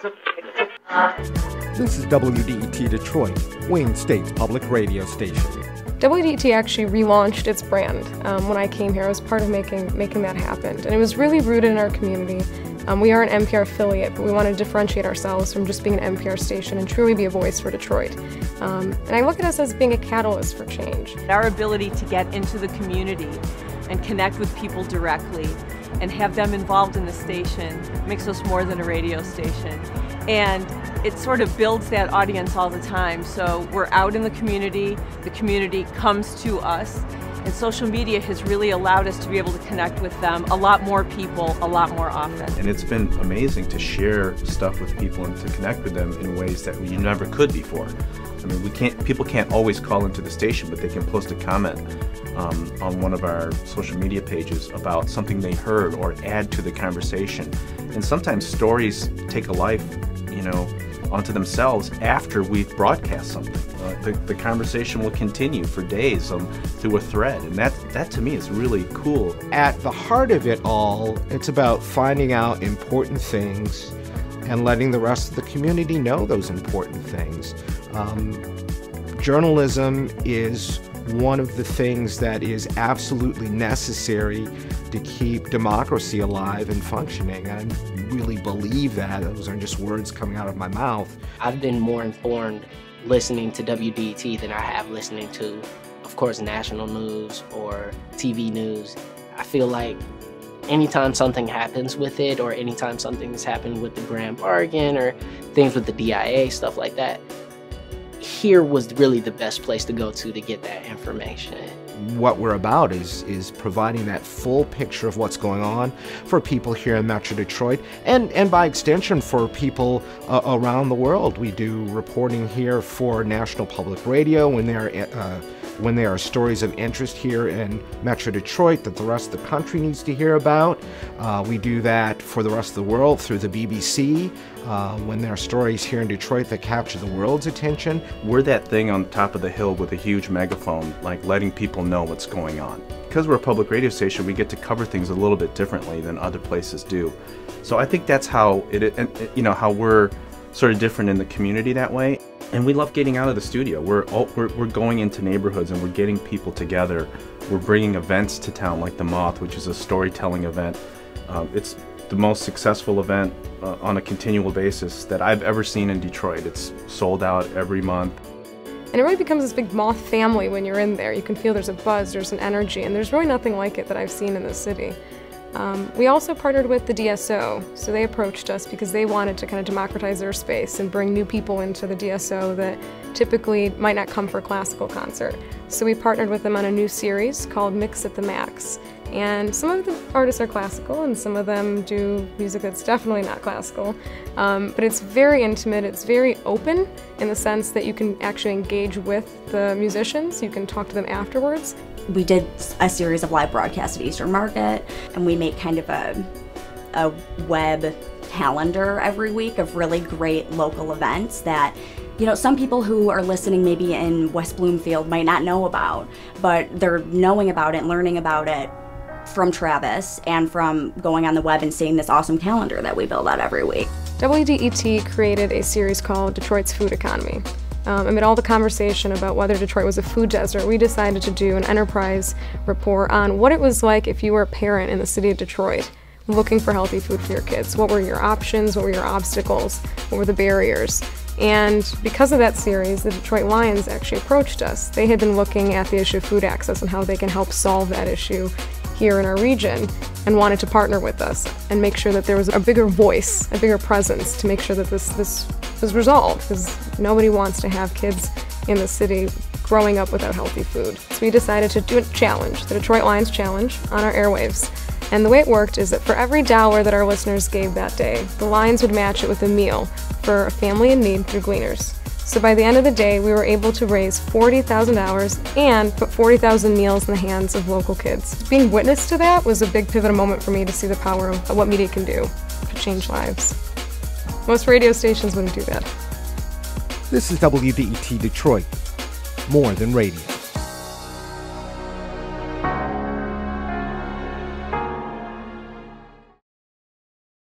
This is WDET Detroit, Wayne State's public radio station. WDET actually relaunched its brand when I came here. I was part of making that happen, and it was really rooted in our community. We are an NPR affiliate, but we want to differentiate ourselves from just being an NPR station and truly be a voice for Detroit. And I look at us as being a catalyst for change. Our ability to get into the community and connect with people directly and have them involved in the station makes us more than a radio station. And it sort of builds that audience all the time. So we're out in the community comes to us, and social media has really allowed us to be able to connect with them, a lot more people, a lot more often. And it's been amazing to share stuff with people and to connect with them in ways that you never could before. I mean, people can't always call into the station, but they can post a comment on one of our social media pages about something they heard or add to the conversation. And sometimes stories take a life, onto themselves after we've broadcast something. The conversation will continue for days through a thread, and that to me is really cool. At the heart of it all, it's about finding out important things and letting the rest of the community know those important things. Journalism is one of the things that is absolutely necessary to keep democracy alive and functioning. I really believe that. Those aren't just words coming out of my mouth. I've been more informed listening to WDET than I have listening to, of course, national news or TV news. I feel like anytime something happens with it, or anytime something has happened with the grand bargain or things with the DIA, stuff like that, here was really the best place to go to get that information. What we're about is providing that full picture of what's going on for people here in Metro Detroit, and by extension for people around the world. We do reporting here for National Public Radio when there are stories of interest here in Metro Detroit that the rest of the country needs to hear about. We do that for the rest of the world through the BBC when there are stories here in Detroit that capture the world's attention. We're that thing on top of the hill with a huge megaphone, like letting people know what's going on. Because we're a public radio station, we get to cover things a little bit differently than other places do. So I think that's how how we're sort of different in the community that way. And we love getting out of the studio. We're going into neighborhoods and we're getting people together. We're bringing events to town like the Moth, which is a storytelling event. It's the most successful event on a continual basis that I've ever seen in Detroit. It's sold out every month. And it really becomes this big Moth family when you're in there. You can feel there's a buzz, there's an energy, and there's really nothing like it that I've seen in this city. We also partnered with the DSO, so they approached us because they wanted to kind of democratize their space and bring new people into the DSO that typically might not come for a classical concert. So we partnered with them on a new series called Mix at the Max. And some of the artists are classical and some of them do music that's definitely not classical. But it's very intimate, it's very open in the sense that you can actually engage with the musicians, you can talk to them afterwards. We did a series of live broadcasts at Eastern Market, and we make kind of a web calendar every week of really great local events that some people who are listening maybe in West Bloomfield might not know about, but they're knowing about it and learning about it from Travis and from going on the web and seeing this awesome calendar that we build out every week. WDET created a series called Detroit's Food Economy. Amid all the conversation about whether Detroit was a food desert, we decided to do an enterprise report on what it was like if you were a parent in the city of Detroit looking for healthy food for your kids. What were your options? What were your obstacles? What were the barriers? And because of that series, the Detroit Lions actually approached us. They had been looking at the issue of food access and how they can help solve that issue here in our region, and wanted to partner with us and make sure that there was a bigger voice, a bigger presence to make sure that this was resolved, because nobody wants to have kids in the city growing up without healthy food. So we decided to do a challenge, the Detroit Lions Challenge, on our airwaves. And the way it worked is that for every dollar that our listeners gave that day, the Lions would match it with a meal for a family in need through Gleaners. So by the end of the day, we were able to raise $40,000 and put 40,000 meals in the hands of local kids. Being witness to that was a big pivotal moment for me to see the power of what media can do to change lives. Most radio stations wouldn't do that. This is WDET Detroit, more than radio.